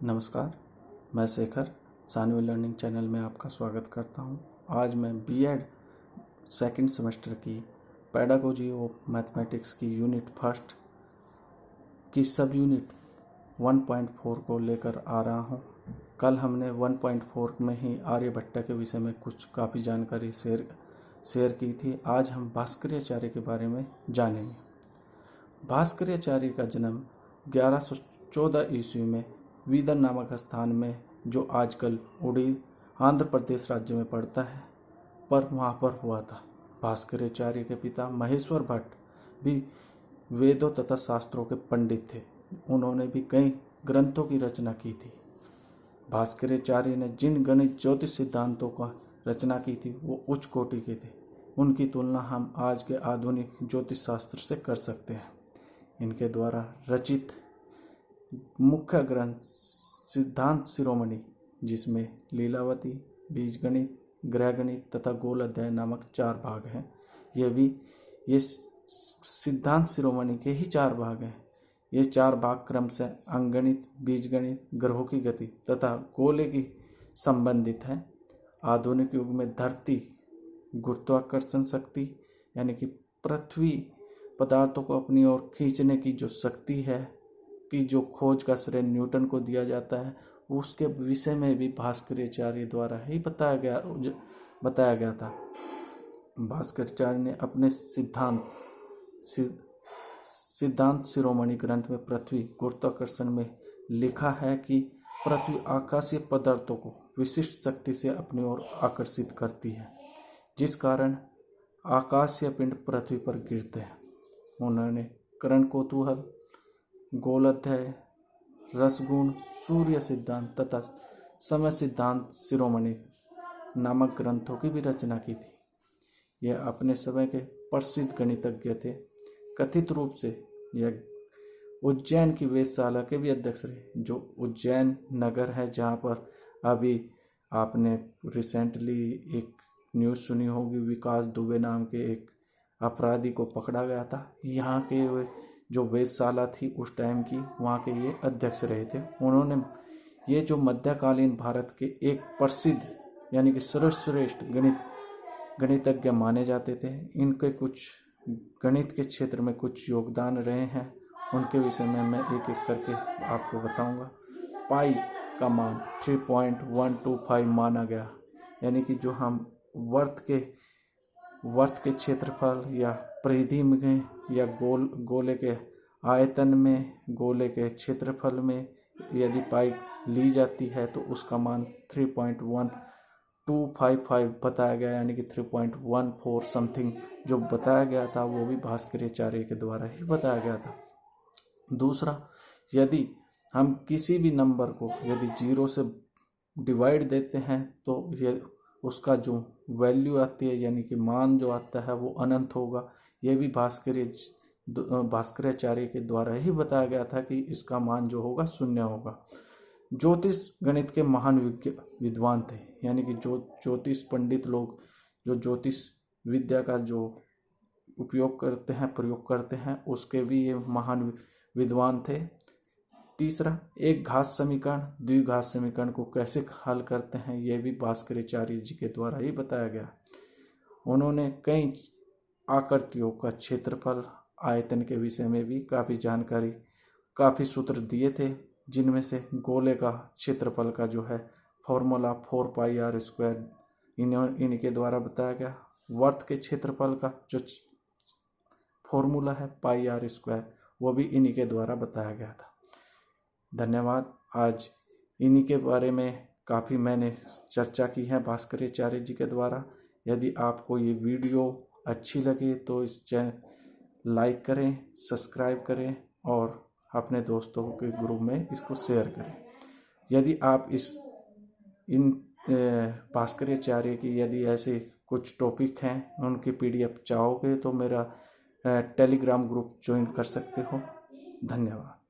नमस्कार, मैं Shekhar Saanvi learning channel में आपका स्वागत करता हूं। आज मैं बीएड सेकंड सेमेस्टर की पेडागोजी ऑफ मैथमेटिक्स की यूनिट फर्स्ट की सब यूनिट 1.4 को लेकर आ रहा हूं। कल हमने 1.4 में ही आर्यभट्ट के विषय में कुछ काफ़ी जानकारी शेयर की थी। आज हम भास्कराचार्य के बारे में जानेंगे। भास्कराचार्य का जन्म 1114 ईस्वी में वीदर नामक स्थान में, जो आजकल उड़ी आंध्र प्रदेश राज्य में पड़ता है, पर वहाँ पर हुआ था। भास्कराचार्य के पिता महेश्वर भट्ट भी वेदों तथा शास्त्रों के पंडित थे। उन्होंने भी कई ग्रंथों की रचना की थी। भास्कराचार्य ने जिन गणित ज्योतिष सिद्धांतों का रचना की थी वो उच्च कोटि के थे। उनकी तुलना हम आज के आधुनिक ज्योतिष शास्त्र से कर सकते हैं। इनके द्वारा रचित मुख्य ग्रंथ सिद्धांत शिरोमणि, जिसमें लीलावती, बीजगणित, ग्रहगणित तथा गोल अध्याय नामक 4 भाग हैं। ये सिद्धांत शिरोमणि के ही 4 भाग हैं। ये 4 भाग क्रम से अंकगणित, बीजगणित, ग्रहों की गति तथा गोले की संबंधित हैं। आधुनिक युग में धरती गुरुत्वाकर्षण शक्ति यानी कि पृथ्वी पदार्थों को अपनी ओर खींचने की जो शक्ति है की जो खोज का श्रेय न्यूटन को दिया जाता है, उसके विषय में भी भास्कराचार्य द्वारा ही बताया गया था। भास्कराचार्य ने अपने सिद्धांत शिरोमणि ग्रंथ में पृथ्वी गुरुत्वाकर्षण में लिखा है कि पृथ्वी आकाशीय पदार्थों को विशिष्ट शक्ति से अपनी ओर आकर्षित करती है, जिस कारण आकाशीय पिंड पृथ्वी पर गिरते हैं। उन्होंने करण कौतूहल, गोलाध्याय, रसगुण, सूर्य सिद्धांत तथा समय सिद्धांत शिरोमणि नामक ग्रंथों की भी रचना की थी। यह अपने समय के प्रसिद्ध गणितज्ञ थे। कथित रूप से यह उज्जैन की वेधशाला के भी अध्यक्ष रहे, जो उज्जैन नगर है, जहाँ पर अभी आपने रिसेंटली एक न्यूज़ सुनी होगी, विकास दुबे नाम के एक अपराधी को पकड़ा गया था। यहाँ के जो वेधशाला थी उस टाइम की, वहाँ के ये अध्यक्ष रहे थे। उन्होंने ये जो मध्यकालीन भारत के एक प्रसिद्ध यानी कि सर्वश्रेष्ठ गणितज्ञ माने जाते थे। इनके कुछ गणित के क्षेत्र में कुछ योगदान रहे हैं, उनके विषय में मैं एक एक करके आपको बताऊंगा। पाई का मान 3.125 माना गया, यानी कि जो हम वर्त के क्षेत्रफल या परिधि में या गोले के आयतन में, गोले के क्षेत्रफल में यदि पाई ली जाती है तो उसका मान 3.1255 बताया गया, यानी कि 3.14 समथिंग जो बताया गया था वो भी भास्कराचार्य के द्वारा ही बताया गया था। दूसरा, यदि हम किसी भी नंबर को यदि 0 से डिवाइड देते हैं तो ये उसका जो वैल्यू आती है यानी कि मान जो आता है वो अनंत होगा। ये भी भास्कराचार्य के द्वारा ही बताया गया था कि इसका मान जो होगा 0 होगा। ज्योतिष गणित के महान विद्वान थे, यानी कि जो ज्योतिष पंडित लोग जो ज्योतिष विद्या का जो प्रयोग करते हैं उसके भी ये महान विद्वान थे। तीसरा, एक घात समीकरण द्विघात समीकरण को कैसे हल करते हैं, यह भी भास्कराचार्य जी के द्वारा ही बताया गया। उन्होंने कई आकृतियों का क्षेत्रफल, आयतन के विषय में भी काफ़ी सूत्र दिए थे, जिनमें से गोले का क्षेत्रफल का जो है फॉर्मूला 4πr² इनके द्वारा बताया गया। वर्त के क्षेत्रफल का जो फॉर्मूला है πr², वो भी इन्हीं के द्वारा बताया गया था। धन्यवाद। आज इन्हीं के बारे में काफ़ी मैंने चर्चा की है भास्कराचार्य जी के द्वारा। यदि आपको ये वीडियो अच्छी लगे तो इस चैनल लाइक करें, सब्सक्राइब करें और अपने दोस्तों के ग्रुप में इसको शेयर करें। यदि आप इन भास्कराचार्य की यदि ऐसे कुछ टॉपिक हैं उनकी PDF चाहोगे तो मेरा टेलीग्राम ग्रुप ज्वाइन कर सकते हो। धन्यवाद।